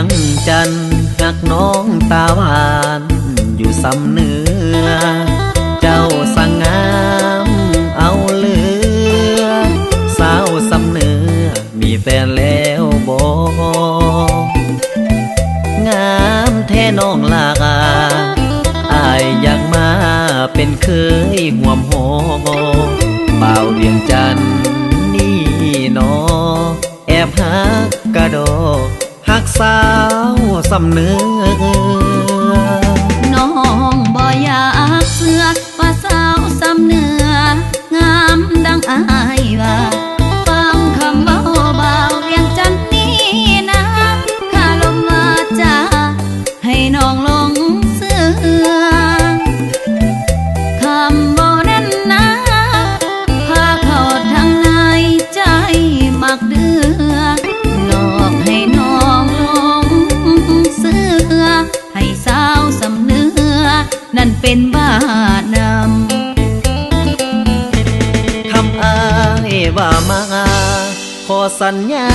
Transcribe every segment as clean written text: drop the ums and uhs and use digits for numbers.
งจันทน์หักน้องตาหวานอยู่สำเนื้อเจ้าสังงามเอาเหลือสาวสำเนื้อมีแฟนแล้วบ่งามแท้น้องลากาอายอยากมาเป็นเคยห่วมหอบ่าวเวียงจันทน์นี่นอแอบหักกระโดหักสาวสำเนื้อน้องบ่อยากเสือว่าสาวสำเนื้องามดังอายว่าฟังคำเบาเบาเวียงจันทน์นี่นะข้าลมว่าจะให้น้องลงเสือคำบ่นั้นนะพาเข้าทางในใจมักเดือหลอกให้น้องลงเสือให้สาวสำเนื้อนั่นเป็นบ้านำคำอายว่ามาขอสัญญา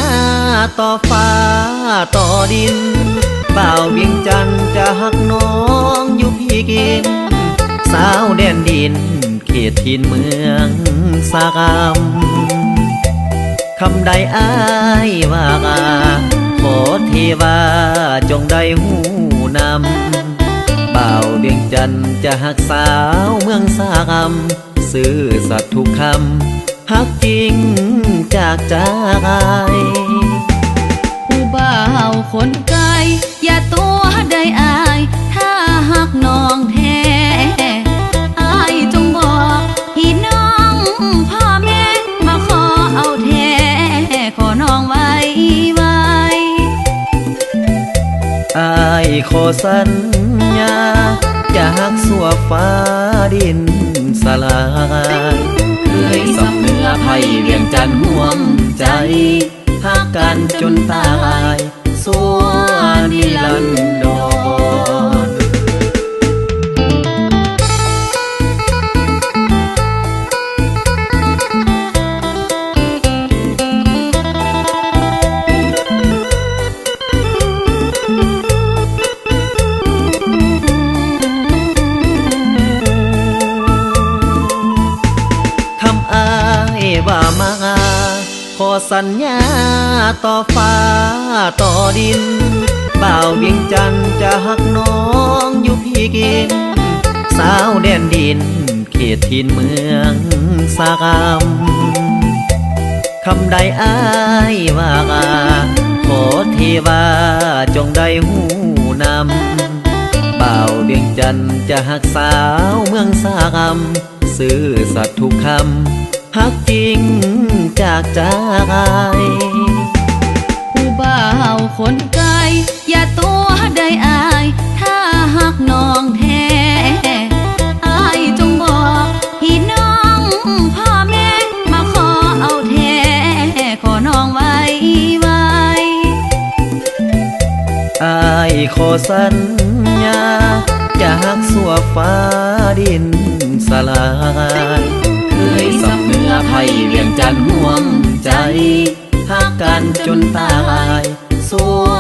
ต่อฟ้าต่อดินบ่าวเวียงจันทน์จะหักน้องอยู่พี่กินสาวแดนดินเขตทินเมืองสากำคำใดอายว่าขอเทวาจงได้หูนำบ่าวเวียงจันทน์จะหักสาวเมืองสากำซื่อสัตย์ทุกคำหักจริงจากใจผู้บ่าวคนไกลอย่าตัวได้อายถ้าหักน้องแท้อายจงบอกพี่น้องพ่อแม่มาขอเอาแท้ขอน้องไว้อายขอสัญญาจะหักสัวฟ้าดินสลายเคยสำเนื้อไผ่เวียงจันทน์ห่วงใจหักกันจนตายสัวนิรันดรว่ามาขอสัญญาต่อฟ้าต่อดินบ่าวเวียงจันทน์จะหักน้องอยู่พี่กินสาวแดนดินเขตทินเมืองสากำคำใดอายว่าขอเทวาจงได้หูนำบ่าวเวียงจันทน์จะหักสาวเมืองสากำซื่อสัตย์ทุกคำหักจริงจากใจผู้บ่าวคนไกลอย่าตัวได้อายถ้าหักน้องแท้อายจงบอกพี่น้องพ่อแม่มาขอเอาแท้ขอน้องไว้อายขอสัญญาจะหักสัวฟ้าดินสลายเคยสำเนื้อไผ่เวียงจันทน์ห่วงใจหักกันจนตายสัว